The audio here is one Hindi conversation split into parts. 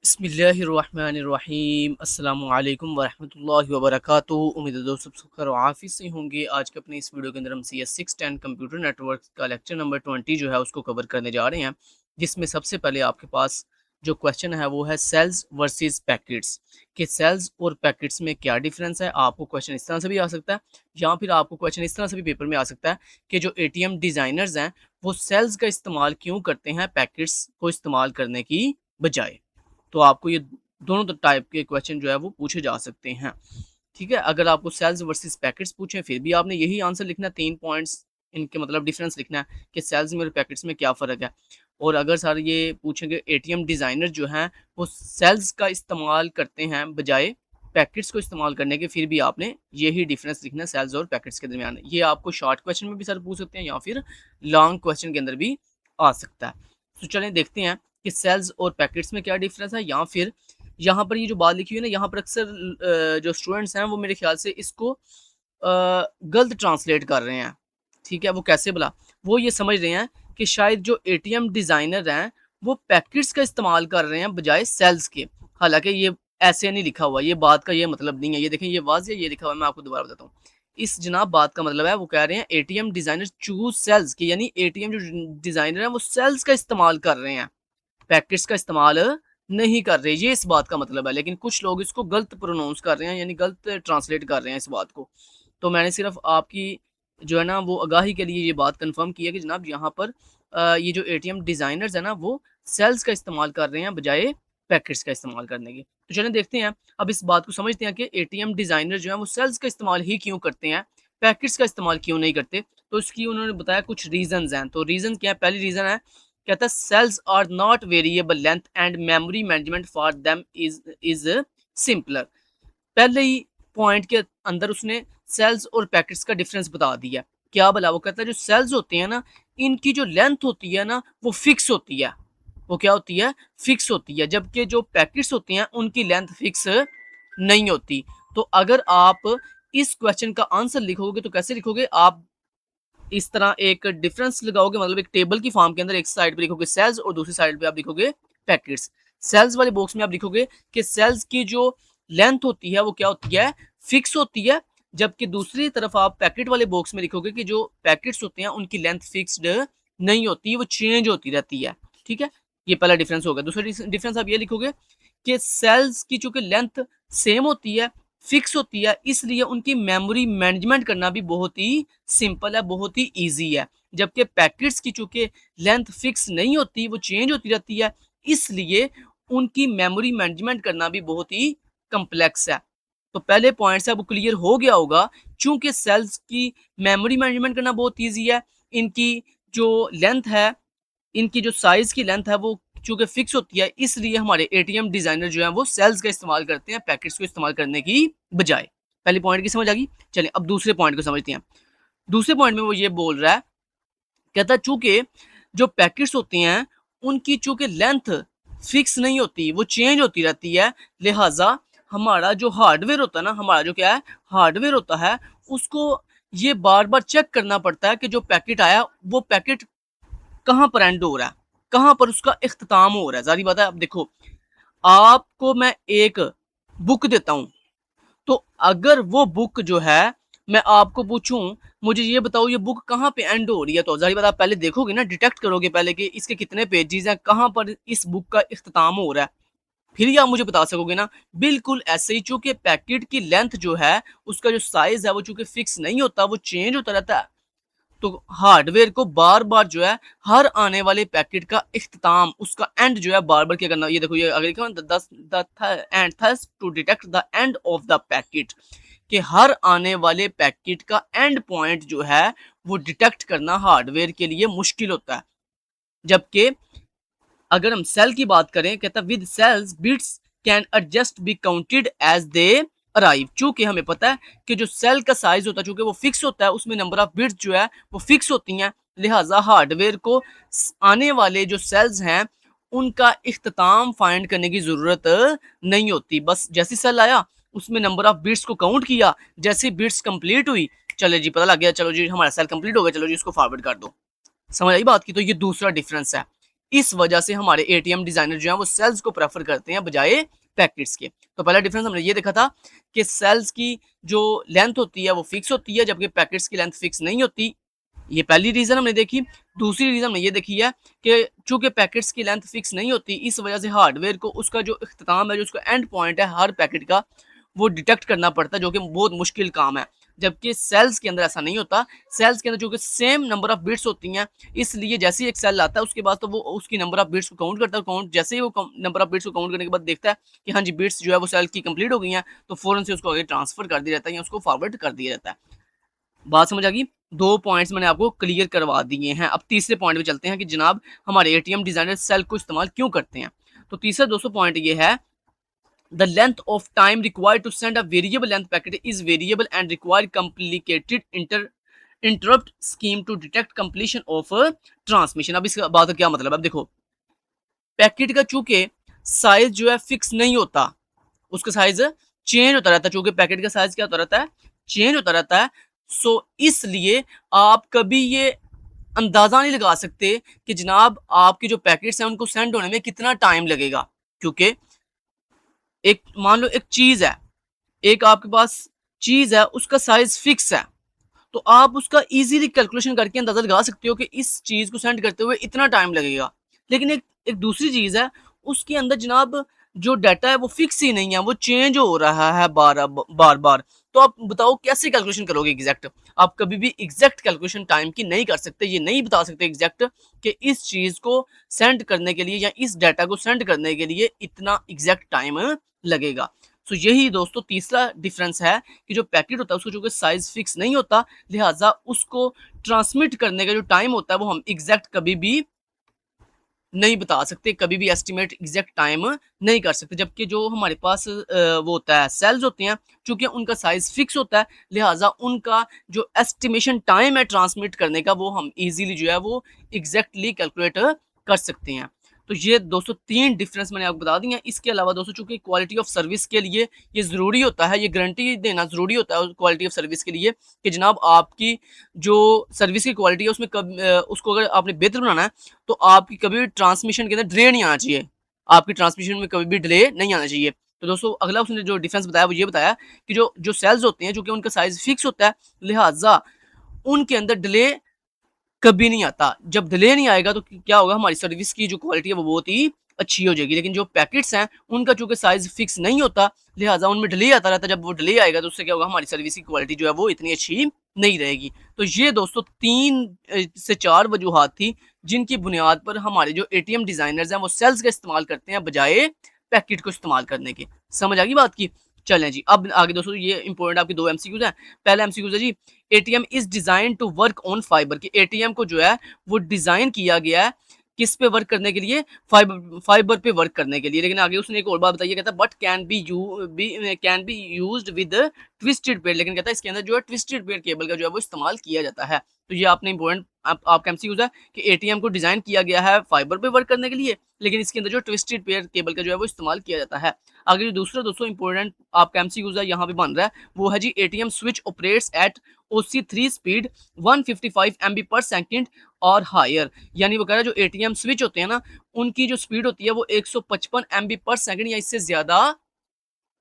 बिस्मिल्लाहिर्रहमानिर्रहीम अस्सलामुअलैकुम वरहमतुल्लाहि वबरकातुहू। उम्मीद है दोस्त सब खैर आफिस से होंगे। आज के अपने इस वीडियो के अंदर हम CS610 कंप्यूटर नेटवर्क का लेक्चर नंबर 20 जो है उसको कवर करने जा रहे हैं, जिसमें सबसे पहले आपके पास जो क्वेश्चन है वो है सेल्स वर्सेस पैकेट्स कि सेल्स और पैकेट्स में क्या डिफरेंस है। आपको क्वेश्चन इस तरह से भी आ सकता है या फिर आपको क्वेश्चन इस तरह से भी पेपर में आ सकता है कि जो ATM डिज़ाइनर्स हैं वो सेल्स का इस्तेमाल क्यों करते हैं पैकेट्स को इस्तेमाल करने की बजाय। तो आपको ये दोनों टाइप के क्वेश्चन जो है वो पूछे जा सकते हैं। ठीक है, अगर आपको सेल्स वर्सेस पैकेट्स पूछें फिर भी आपने यही आंसर लिखना है, 3 पॉइंट्स इनके मतलब डिफरेंस लिखना है कि सेल्स में और पैकेट्स में क्या फ़र्क है। और अगर सर ये पूछेंगे ATM डिज़ाइनर जो हैं वो सेल्स का इस्तेमाल करते हैं बजाय पैकेट्स को इस्तेमाल करने के, फिर भी आपने यही डिफरेंस लिखना है सेल्स और पैकेट्स के दरमियान। ये आपको शॉर्ट क्वेश्चन में भी सर पूछ सकते हैं या फिर लॉन्ग क्वेश्चन के अंदर भी आ सकता है। तो चलें देखते हैं कि सेल्स और पैकेट्स में क्या डिफरेंस है, या फिर यहाँ पर ये जो बात लिखी हुई है ना, यहाँ पर अक्सर जो स्टूडेंट्स हैं वो मेरे ख्याल से इसको गलत ट्रांसलेट कर रहे हैं। ठीक है, वो कैसे भला, वो ये समझ रहे हैं कि शायद जो ATM डिज़ाइनर हैं वो पैकेट्स का इस्तेमाल कर रहे हैं बजाय सेल्स के। हालांकि ये ऐसे नहीं लिखा हुआ, ये बात का ये मतलब नहीं है। ये देखें, ये वाज़ेह ये लिखा हुआ है, मैं आपको दोबारा बताता हूँ। इस जनाब बात का मतलब है वो कह रहे हैं ATM डिज़ाइनर चूज सेल्स की, यानी ATM जो डिज़ाइनर है वो सेल्स का इस्तेमाल कर रहे हैं, पैकेट्स का इस्तेमाल नहीं कर रहे। ये इस बात का मतलब है, लेकिन कुछ लोग इसको गलत प्रोनाउंस कर रहे हैं, यानी गलत ट्रांसलेट कर रहे हैं इस बात को। तो मैंने सिर्फ आपकी जो है ना वो आगाही के लिए ये बात कंफर्म की है कि जनाब यहाँ पर ये जो ATM डिज़ाइनर्स है ना वो सेल्स का इस्तेमाल कर रहे हैं बजाय पैकेट्स का इस्तेमाल करने के। तो चलें देखते हैं, अब इस बात को समझते हैं कि ATM डिज़ाइनर जो है वो सेल्स का इस्तेमाल ही क्यों करते हैं, पैकेट्स का इस्तेमाल क्यों नहीं करते। तो इसकी उन्होंने बताया कुछ रीजंस हैं। तो रीजन क्या है, पहली रीजन है, कहता है cells are not variable length and memory management for them is simpler. पहले ही पॉइंट के अंदर उसने सेल्स और पैकेट्स का डिफरेंस बता दिया। क्या भला, वो कहता है जो सेल्स होते हैं ना इनकी जो लेंथ होती है ना वो फिक्स होती है। वो क्या होती है, फिक्स होती है, जबकि जो पैकेट्स होती हैं उनकी लेंथ फिक्स नहीं होती। तो अगर आप इस क्वेश्चन का आंसर लिखोगे तो कैसे लिखोगे, आप इस तरह एक डिफरेंस लगाओगे, मतलब एक टेबल की फॉर्म के अंदर एक साइड पे लिखोगे सेल्स और दूसरी साइड पे आप लिखोगे पैकेट्स। सेल्स वाले बॉक्स में आप लिखोगे कि सेल्स की जो लेंथ होती है वो क्या होती है, फिक्स होती है, जबकि दूसरी तरफ आप पैकेट वाले बॉक्स में लिखोगे कि जो पैकेट्स होते हैं उनकी लेंथ फिक्स्ड नहीं होती, वो चेंज होती रहती है। ठीक है, ये पहला डिफरेंस होगा। दूसरा डिफरेंस आप ये लिखोगे कि सेल्स की चूंकि लेंथ सेम होती है, फिक्स होती है, इसलिए उनकी मेमोरी मैनेजमेंट करना भी बहुत ही सिंपल है, बहुत ही ईजी है। जबकि पैकेट्स की चूंकि लेंथ फिक्स नहीं होती, वो चेंज होती रहती है, इसलिए उनकी मेमोरी मैनेजमेंट करना भी बहुत ही कम्प्लेक्स है। तो पहले पॉइंट से आपको क्लियर हो गया होगा, चूंकि सेल्स की मेमोरी मैनेजमेंट करना बहुत ईजी है, इनकी जो लेंथ है, इनकी जो साइज की लेंथ है वो चूंकि फिक्स होती है, इसलिए हमारे ATM डिजाइनर जो है वो सेल्स का इस्तेमाल करते हैं पैकेट्स को इस्तेमाल करने की बजाय। पहले पॉइंट की समझ आ गई। चलिए अब दूसरे पॉइंट को समझते हैं। दूसरे पॉइंट में वो ये बोल रहा है, कहता है चूंकि जो पैकेट्स होती हैं उनकी चूंकि लेंथ फिक्स नहीं होती, वो चेंज होती रहती है, लिहाजा हमारा जो हार्डवेयर होता है ना, हमारा जो क्या है हार्डवेयर होता है, उसको ये बार बार चेक करना पड़ता है कि जो पैकेट आया वो पैकेट कहाँ पर एंड हो रहा है, कहाँ पर उसका इख्तिताम हो रहा है। जारी बात है, अब देखो आपको मैं एक बुक देता हूँ, तो अगर वो बुक जो है मैं आपको पूछूं मुझे ये बताओ ये बुक कहाँ पे एंड हो रही है, तो जारी बात आप पहले देखोगे ना, डिटेक्ट करोगे पहले कि इसके कितने पेजेस हैं, कहाँ पर इस बुक का इख्तिताम हो रहा है, फिर ही आप मुझे बता सकोगे ना। बिल्कुल ऐसे ही, चूंकि पैकेट की लेंथ जो है उसका जो साइज है वो चूंकि फिक्स नहीं होता, वो चेंज होता रहता है, तो हार्डवेयर को बार बार जो है हर आने वाले पैकेट का इख्तिताम, उसका एंड जो है बार बार क्या करना। ये देखो, ये अगर and thus to detect the end of the packet, कि हर आने वाले पैकेट का एंड पॉइंट जो है वो डिटेक्ट करना हार्डवेयर के लिए मुश्किल होता है। जबकि अगर हम सेल की बात करें, कहता with cells bits can adjust be counted as they arrive. चूंकि हमें पता है कि जो सेल का साइज होता है चूंकि वो फिक्स होता है, उसमें नंबर ऑफ बिट्स जो है वो फिक्स होती हैं, लिहाजा हार्डवेयर को आने वाले जो सेल्स हैं उनका इख्तिताम फाइंड करने की जरूरत नहीं होती। बस जैसे सेल आया उसमें नंबर ऑफ बिट्स को काउंट किया, जैसे बिट्स कंप्लीट हुई, चले जी पता लग गया, चलो जी हमारा सेल कंप्लीट हो गया, चलो जी इसको फॉरवर्ड कर दो। समझ आई बात की। तो ये दूसरा डिफरेंस है इस वजह से हमारे एटीएम डिजाइनर जो है वो सेल्स को प्रेफर करते हैं बजाय पैकेट्स के। तो पहला डिफरेंस हमने ये देखा था कि सेल्स की जो लेंथ होती है वो फिक्स होती है, जबकि पैकेट्स की लेंथ फिक्स नहीं होती। ये पहली रीजन हमने देखी। दूसरी रीजन हमने ये देखी है कि चूंकि पैकेट्स की लेंथ फिक्स नहीं होती, इस वजह से हार्डवेयर को उसका जो इख्तिताम है, जो उसका एंड पॉइंट है हर पैकेट का, वो डिटेक्ट करना पड़ता है, जो कि बहुत मुश्किल काम है। जबकि सेल्स के अंदर ऐसा नहीं होता। सेल्स के अंदर जो कि सेम नंबर ऑफ बिट्स होती हैं, इसलिए जैसे ही एक सेल आता है उसके बाद तो वो उसकी नंबर ऑफ बिट्स को काउंट करता है। काउंट जैसे ही वो नंबर ऑफ बिट्स को काउंट करने के बाद देखता है कि हाँ जी बिट्स जो है वो सेल की कंप्लीट हो गई हैं, तो फौरन से उसको आगे ट्रांसफर कर दिया जाता है या उसको फॉरवर्ड कर दिया जाता है। बात समझ आ गई? 2 पॉइंट्स मैंने आपको क्लियर करवा दिए हैं। अब तीसरे पॉइंट पे चलते हैं कि जनाब हमारे एटीएम डिजाइनर सेल को इस्तेमाल क्यों करते हैं। तो तीसरा दोस्तों पॉइंट ये है, the length of time required to send a variable length packet is variable and require complicated interrupt scheme to detect completion of a transmission। अब इस बात का क्या मतलब है? अब देखो, पैकेट का चूंकि साइज जो है फिक्स नहीं होता, उसका साइज चेंज होता रहता है। चूंकि पैकेट का साइज क्या होता रहता है? चेंज होता रहता है। सो इसलिए आप कभी ये अंदाजा नहीं लगा सकते कि जनाब आपके जो पैकेट्स हैं उनको सेंड होने में कितना टाइम लगेगा। क्योंकि एक मान लो एक चीज है, एक आपके पास चीज है, उसका साइज फिक्स है, तो आप उसका इजीली कैलकुलेशन करके अंदाजा लगा सकते हो कि इस चीज को सेंड करते हुए इतना टाइम लगेगा। लेकिन एक एक दूसरी चीज है, उसके अंदर जनाब जो डाटा है वो फिक्स ही नहीं है, वो चेंज हो रहा है बार बार। तो आप बताओ कैसे कैलकुलेशन करोगे एग्जैक्ट? आप कभी भी एग्जैक्ट कैलकुलेशन टाइम की नहीं कर सकते। ये नहीं बता सकते एग्जैक्ट कि इस चीज को सेंड करने के लिए या इस डाटा को सेंड करने के लिए इतना एग्जैक्ट टाइम लगेगा। तो यही दोस्तों तीसरा डिफरेंस है कि जो पैकेट होता है उसको जो साइज फिक्स नहीं होता, लिहाजा उसको ट्रांसमिट करने का जो टाइम होता है वो हम एग्जैक्ट कभी भी नहीं बता सकते, कभी भी एस्टिमेट एग्जैक्ट टाइम नहीं कर सकते। जबकि जो हमारे पास वो होता है सेल्स होते हैं, चूंकि उनका साइज फिक्स होता है, लिहाजा उनका जो एस्टिमेशन टाइम है ट्रांसमिट करने का वो हम इजीली जो है वो एग्जैक्टली कैलकुलेट कर सकते हैं। तो ये दोस्तों 3 डिफरेंस मैंने आपको बता दी हैं। इसके अलावा दोस्तों चूंकि क्वालिटी ऑफ सर्विस के लिए ये ज़रूरी होता है, ये गारंटी देना ज़रूरी होता है क्वालिटी ऑफ सर्विस के लिए कि जनाब आपकी जो सर्विस की क्वालिटी है उसमें उसको अगर आपने बेहतर बनाना है, तो आपकी कभी भी ट्रांसमिशन के अंदर डिले नहीं आना चाहिए। आपकी ट्रांसमिशन में कभी भी डिले नहीं आना चाहिए। तो दोस्तों अगला उसने जो डिफरेंस बताया वो ये बताया कि जो सेल्स होते हैं, चूंकि उनका साइज फिक्स होता है, लिहाजा उनके अंदर डिले कभी नहीं आता। जब डिले नहीं आएगा तो क्या होगा, हमारी सर्विस की जो क्वालिटी है वो बहुत ही अच्छी हो जाएगी। लेकिन जो पैकेट्स हैं उनका चूंकि साइज फिक्स नहीं होता, लिहाजा उनमें डिले आता रहता है। जब वो डिले आएगा तो उससे क्या होगा, हमारी सर्विस की क्वालिटी जो है वो इतनी अच्छी नहीं रहेगी। तो ये दोस्तों 3 से 4 वजूहात थी जिनकी बुनियाद पर हमारे जो एटीएम डिजाइनर्स हैं वो सेल्स का इस्तेमाल करते हैं बजाय पैकेट को इस्तेमाल करने के। समझ आ गई बात की? चलें जी, अब आगे दोस्तों ये इंपॉर्टेंट आपके 2 एमसीक्यूज हैं। पहला एमसीक्यूज है जी, ATM is design to work on fibre. कि एटीएम को जो है वो डिजाइन किया गया है किस पे वर्क करने के लिए? फाइबर पे वर्क करने के लिए। लेकिन आगे उसने एक और बात बताई, कहता है but can be used with twisted paid. लेकिन कहता है इसके अंदर जो है ट्विस्टेड पेड केबल का जो है वो इस्तेमाल किया जाता है। तो ये आपने इंपॉर्टेंट आपका एमसीक्यूज है कि एटीएम को डिजाइन किया गया है फाइबर पे वर्क करने के लिए, लेकिन इसके अंदर जो ट्विस्टेड पेड केबल का जो है वो इस्तेमाल किया जाता है। आगे जो दूसरा दोस्तों इंपॉर्टेंट आपका एमसीक्यूज है यहाँ पे बन रहा है, वो है जी ATM switch operates at OC3 speed 155 MB पर सेकंड और हायर। यानी वो कह रहा है जो एटीएम स्विच होते हैं ना, उनकी जो स्पीड होती है वो 155 MB पर सेकंड या इससे ज्यादा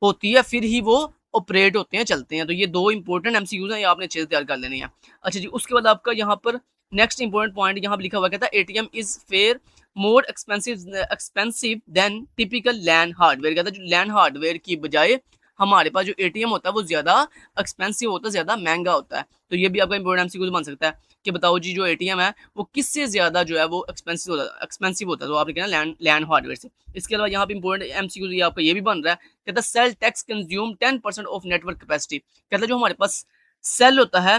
होती है, फिर ही वो ऑपरेट होते हैं, चलते हैं। तो ये 2 इंपॉर्टेंट एमसीक्यूज हैं, ये आपने अच्छे से तैयार कर लेने हैं। अच्छा जी, उसके बाद आपका यहाँ पर नेक्स्ट इंपॉर्टेंट पॉइंट यहाँ पर लिखा हुआ कहता है ATM is far more expensive than typical LAN hardware. कहता है जो लैन हार्डवेयर की बजाय हमारे पास जो एटीएम होता है वो ज्यादा एक्सपेंसिव होता है, ज्यादा महंगा होता है। तो ये भी आपका इंपॉर्टेंट एमसीक्यू बन सकता है कि बताओ जी जो एटीएम है वो किससे ज्यादा जो है वो एक्सपेंसिव होता है। तो आपने कहना लैन हार्डवेयर से। इसके अलावा यहाँ पे इंपॉर्टेंट एमसीक्यू ये आपका ये भी बन रहा है, कहता है sale tax consume 10% of network capacity. कहता है जो हमारे पास सेल होता है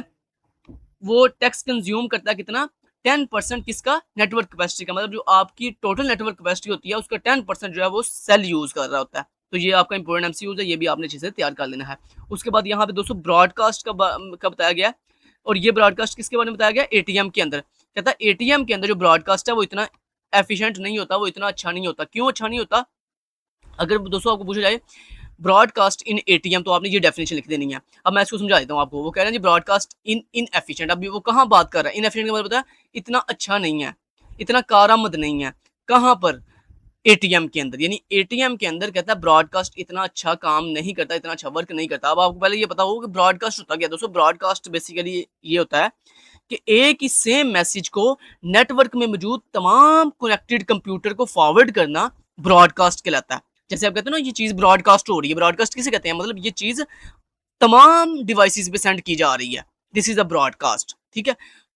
वो टैक्स कंज्यूम करता है कितना? 10% किसका? नेटवर्क कैपेसिटी का। मतलब जो आपकी टोटल नेटवर्क कैपेसिटी होती है उसका 10% जो है वो सेल यूज कर रहा होता है। तो ये आपका इंपॉर्टेंट एमसीक्यूज है, ये भी आपने अच्छे से तैयार कर लेना है। उसके बाद यहाँ पे दोस्तों ब्रॉडकास्ट का बताया गया, और ये ब्रॉडकास्ट किसके बारे में बताया गया? एटीएम के अंदर। कहता है एटीएम के अंदर जो ब्रॉडकास्ट है वो इतना एफिशिएंट नहीं होता, वो इतना अच्छा नहीं होता। क्यों अच्छा नहीं होता? अगर दोस्तों आपको पूछा जाए ब्रॉडकास्ट इन एटीएम, तो आपने ये डेफिनेशन लिख देनी है। अब मैं इसको समझा देता हूँ आपको। वो कह रहे हैं जी ब्रॉडकास्ट इन इनएफिशिएंट। अभी वो कहाँ बात कर रहा है? इनएफिशिएंट का मतलब होता है इतना अच्छा नहीं है, इतना कारआमद नहीं है। कहाँ पर? एटीएम के अंदर। यानी एटीएम के अंदर कहता है ब्रॉडकास्ट इतना अच्छा काम नहीं करता, इतना अच्छा वर्क नहीं करता। अब आपको पहले ये पता होगा कि ब्रॉडकास्ट होता क्या है दोस्तों? ब्रॉडकास्ट बेसिकली ये होता है कि एक ही सेम मैसेज को नेटवर्क में मौजूद तमाम कनेक्टेड कंप्यूटर को फॉरवर्ड करना ब्रॉडकास्ट कहलाता है। जैसे आप कहते हैं ना ये चीज़ ब्रॉडकास्ट हो रही है, ब्रॉडकास्ट किसे कहते हैं? मतलब ये चीज़ तमाम डिवाइसेस पे सेंड की जा रही है। दिस इज़ अ ब्रॉडकास्ट, ठीक है?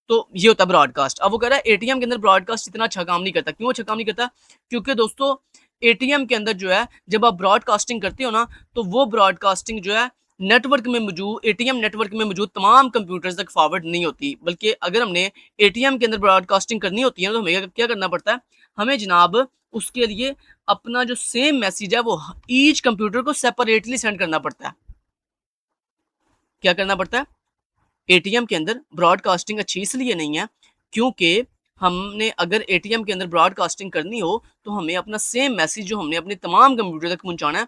तो ये होता है ब्रॉडकास्ट। अब वो कह रहा है एटीएम के अंदर ब्रॉडकास्ट इतना अच्छा काम नहीं करता। क्यों अच्छा काम नहीं करता? क्योंकि दोस्तों एटीएम के अंदर जो है जब आप ब्रॉडकास्टिंग करते हो ना, तो वो ब्रॉडकास्टिंग जो है नेटवर्क में मौजूद एटीएम नेटवर्क में मौजूद तमाम कंप्यूटर्स तक फॉरवर्ड नहीं होती। बल्कि अगर हमने एटीएम के अंदर ब्रॉडकास्टिंग करनी होती है ना, तो हमें क्या करना पड़ता है? हमें जनाब उसके लिए अपना जो सेम मैसेज है वो ईच कंप्यूटर को सेपरेटली सेंड करना पड़ता है। क्या करना पड़ता है? एटीएम के अंदर ब्रॉडकास्टिंग अच्छी इसलिए नहीं है क्योंकि हमने अगर एटीएम के अंदर ब्रॉडकास्टिंग करनी हो तो हमें अपना सेम मैसेज जो हमने अपने तमाम कंप्यूटर तक पहुंचाना है,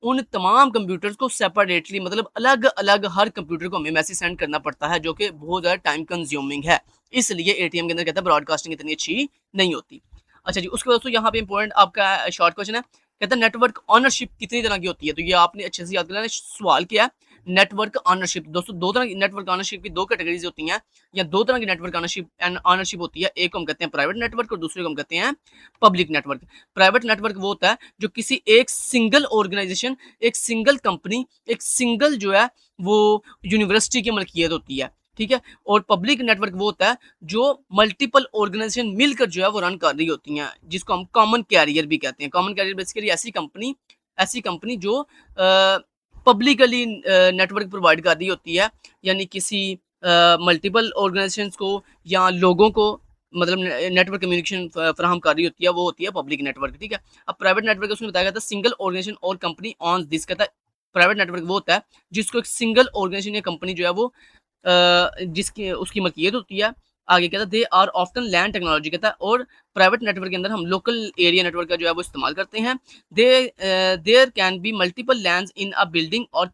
उन तमाम कंप्यूटर्स को सेपरेटली मतलब अलग अलग हर कंप्यूटर को हमें मैसेज सेंड करना पड़ता है, जो कि बहुत ज़्यादा टाइम कंज्यूमिंग है। इसलिए एटीएम के अंदर कहता है ब्रॉडकास्टिंग इतनी अच्छी नहीं होती। अच्छा जी, उसके बाद दोस्तों यहाँ पे इंपॉर्टेंट आपका शॉर्ट क्वेश्चन है, कहता है नेटवर्क ऑनरशिप कितनी तरह की होती है? तो ये आपने अच्छे से याद कर लेना। सवाल किया नेटवर्क ऑनरशिप। दोस्तों दो तरह की नेटवर्क ऑनरशिप की दो कैटेगरीज होती हैं, या दो तरह की नेटवर्क ऑनरशिप एंड ऑनरशिप होती है। एक को हम कहते हैं प्राइवेट नेटवर्क और दूसरे को हम कहते हैं पब्लिक नेटवर्क। प्राइवेट नेटवर्क वो होता है जो किसी एक सिंगल ऑर्गेनाइजेशन, एक सिंगल कंपनी, एक सिंगल जो है वो यूनिवर्सिटी की मलकियत होती है, ठीक है। और पब्लिक नेटवर्क वो होता है जो मल्टीपल ऑर्गेनाइजेशन मिलकर जो है वो रन कर रही होती हैं, जिसको हम कॉमन कैरियर भी कहते हैं। कॉमन कैरियर बेसिकली ऐसी कंपनी जो पब्लिकली नेटवर्क प्रोवाइड कर रही होती है, यानी किसी मल्टीपल ऑर्गेनाइजेशंस को या लोगों को मतलब नेटवर्क कम्युनिकेशन फराहम कर रही होती है, वो होती है पब्लिक नेटवर्क, ठीक है। अब प्राइवेट नेटवर्क उसमें बताया गया था सिंगल ऑर्गेनाइजेशन और कंपनी ऑन दिस, कहता है प्राइवेट नेटवर्क वो होता है जिसको एक सिंगल ऑर्गेनाइजेशन या कंपनी जो है वो जिसकी उसकी मलकियत होती है। आगे कहता है they are often LAN technology, कहता है और प्राइवेट नेटवर्क के अंदर हम लोकल एरिया नेटवर्क का जो है वो इस्तेमाल करते हैं। They there can be multiple LANs in a building और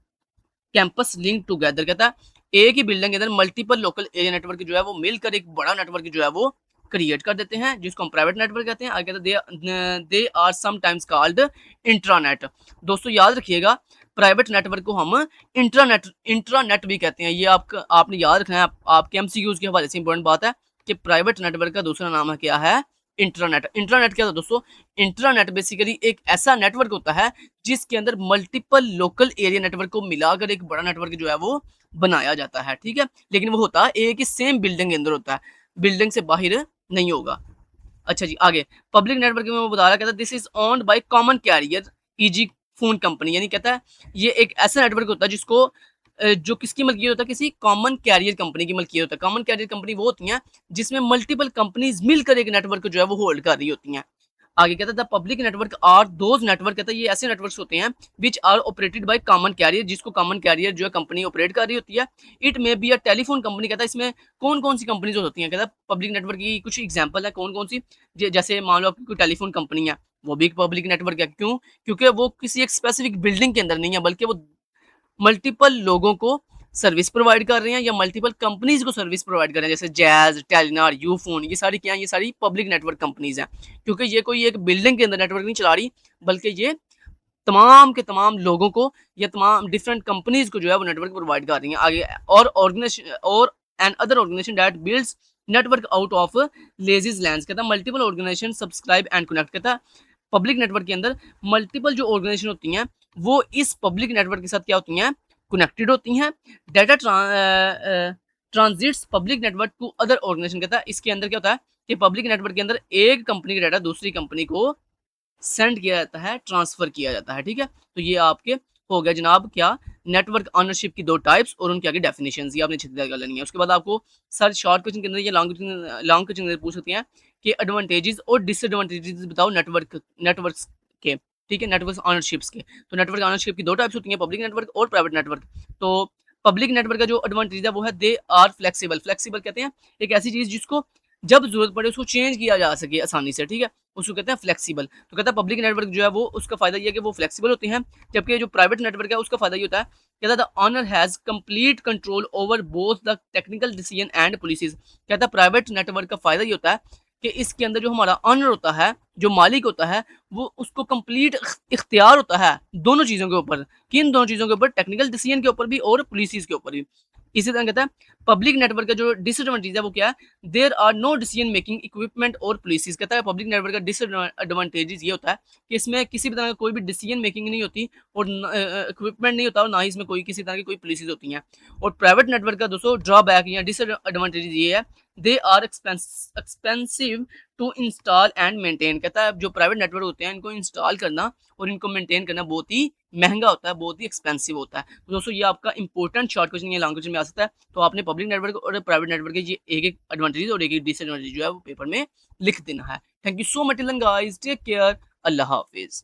कैंपस लिंक टुगेदर, कहता है एक ही बिल्डिंग के अंदर मल्टीपल लोकल एरिया नेटवर्क जो है वो मिलकर एक बड़ा नेटवर्क जो है वो क्रिएट कर देते हैं, जिसको हम प्राइवेट नेटवर्क कहते हैं। आगे कहते हैं they are sometimes called intranet. दोस्तों याद रखिएगा प्राइवेट नेटवर्क को हम इंट्रानेट भी कहते हैं। ये आपने याद रखना है, आपके एमसीक्यूज के हवाले से इंपॉर्टेंट बात है कि प्राइवेट नेटवर्क का दूसरा नाम है क्या है? इंट्रानेट। इंट्रानेट क्या था दोस्तों? इंट्रानेट बेसिकली एक ऐसा नेटवर्क होता है जिसके अंदर मल्टीपल लोकल एरिया नेटवर्क को मिलाकर एक बड़ा नेटवर्क जो है वो बनाया जाता है, ठीक है। लेकिन वो होता है एक ही सेम बिल्डिंग के अंदर होता है, बिल्डिंग से बाहर नहीं होगा। अच्छा जी, आगे पब्लिक नेटवर्क में वो बता रहा, कहता है this is owned by common career easy phone company, यानी कहता है ये एक ऐसा नेटवर्क होता है जिसको जो किसकी मलकियत होता है? किसी कॉमन कैरियर कंपनी की मलकियत होता है। कॉमन कैरियर कंपनी वो होती हैं जिसमें मल्टीपल कंपनीज मिलकर एक नेटवर्क जो है वो होल्ड कर रही होती हैं। आगे कहता है the public network are those network, कहता है ये ऐसे नेटवर्क्स होते हैं which are operated by common carrier, जिसको कॉमन कैरियर जो है कंपनी ऑपरेट कर रही होती है। It may be a telephone company, कहता है इसमें कौन कौन सी कंपनीज होती हैं? कहता है पब्लिक नेटवर्क की कुछ एग्जाम्पल है, कौन कौन सी? जैसे मान लो आपकी कोई टेलीफोन कंपनी है, वो भी एक पब्लिक नेटवर्क है। क्यों? क्योंकि वो किसी एक स्पेसिफिक बिल्डिंग के अंदर नहीं है, बल्कि वो मल्टीपल लोगों को सर्विस प्रोवाइड कर रहे हैं या मल्टीपल कंपनीज को सर्विस प्रोवाइड कर रहे हैं, जैसे जैज, टेलीनॉर, यूफोन, ये सारी क्या है? ये सारी पब्लिक नेटवर्क कंपनीज हैं। क्योंकि ये कोई एक बिल्डिंग के अंदर नेटवर्क नहीं चला रही, बल्कि ये तमाम के तमाम लोगों को या तमाम डिफरेंट कंपनीज को जो है वो नेटवर्क प्रोवाइड कर रही हैं। आगे और ऑर्गेनाइजेशन और an other organisation that builds network out of legacies LANs, कहता है multiple organisation subscribe and connect, कहता है पब्लिक नेटवर्क के अंदर मल्टीपल जो ऑर्गेनाइजेशन होती हैं वो इस पब्लिक नेटवर्क के साथ क्या होती हैं? कनेक्टेड होती हैं। Data transits public network to other organization, कहता है इसके अंदर क्या होता है कि पब्लिक नेटवर्क के अंदर एक कंपनी का डाटा दूसरी कंपनी को सेंड किया जाता है, ट्रांसफर किया जाता है, ठीक है। तो ये आपके हो गया जनाब क्या? नेटवर्क ऑनरशिप की दो टाइप्स और उनके आगे डेफिनेशंस, ये आपने अच्छी तरह कर लेनी है। उसके बाद आपको सर शॉर्ट क्वेश्चन के अंदर या लॉन्ग क्वेश्चन के अंदर पूछ सकते हैं कि एडवांटेजेस और डिसएडवांटेजेस बताओ नेटवर्क्स के, ठीक है, नेटवर्क ऑनरशिप्स के। तो नेटवर्क ऑनरशिप की दो टाइप्स होती हैं, पब्लिक नेटवर्क और प्राइवेट नेटवर्क। तो पब्लिक नेटवर्क का जो एडवांटेज है वो है दे आर फ्लेक्सिबल। फ्लेक्सिबल कहते हैं एक ऐसी चीज जिसको जब जरूरत पड़े उसको चेंज किया जा सके आसानी से, ठीक है, उसको कहते हैं फ्लेक्सिबल। तो कहता है पब्लिक नेटवर्क जो है वो उसका फायदा ये है कि वो फ्लेक्सिबल होते हैं, जबकि जो प्राइवेट नेटवर्क है उसका फायदा ये होता है, कहता है the owner has complete control over both the technical decision and policies. कहता है प्राइवेट नेटवर्क का फायदा ये होता है कि इसके अंदर जो हमारा ऑनर होता है, जो मालिक होता है, वो उसको कंप्लीट इख्तियार होता है दोनों चीज़ों के ऊपर। किन दोनों चीज़ों के ऊपर? टेक्निकल डिसीजन के ऊपर भी और पॉलिसीज़ के ऊपर भी। इसी तरह कहता है पब्लिक नेटवर्क का जो डिसएडवांटेज है वो क्या है? There are no decision making equipment और पॉलिसीज़। कहता है पब्लिक नेटवर्क का डिसएडवांटेजेस ये होता है कि इसमें किसी भी तरह का कोई भी डिसीजन मेकिंग नहीं होती और इक्विपमेंट नहीं होता और ना ही इसमें कोई किसी तरह की कोई पॉलिसीज़ होती हैं। और प्राइवेट नेटवर्क का दोस्तों ड्रॉबैक या डिसएडवांटेजेस ये है, they are expensive to install and maintain. कहता है जो प्राइवेट नेटवर्क होते हैं इनको इंस्टॉल करना और इनको मेंटेन करना बहुत ही महंगा होता है, बहुत ही एक्सपेंसिव होता है। तो दोस्तों ये आपका इंपॉर्टेंट शॉर्ट क्वेश्चन ये लॉन्ग क्वेश्चन में आ सकता है। तो आपने पब्लिक नेटवर्क और प्राइवेट नेटवर्क के ये एक-एक एडवांटेज और एक-एक डिसएडवांटेज जो है वो पेपर में लिख देना है। Thank you so much till then guys, take care, अल्लाह हाफिज़।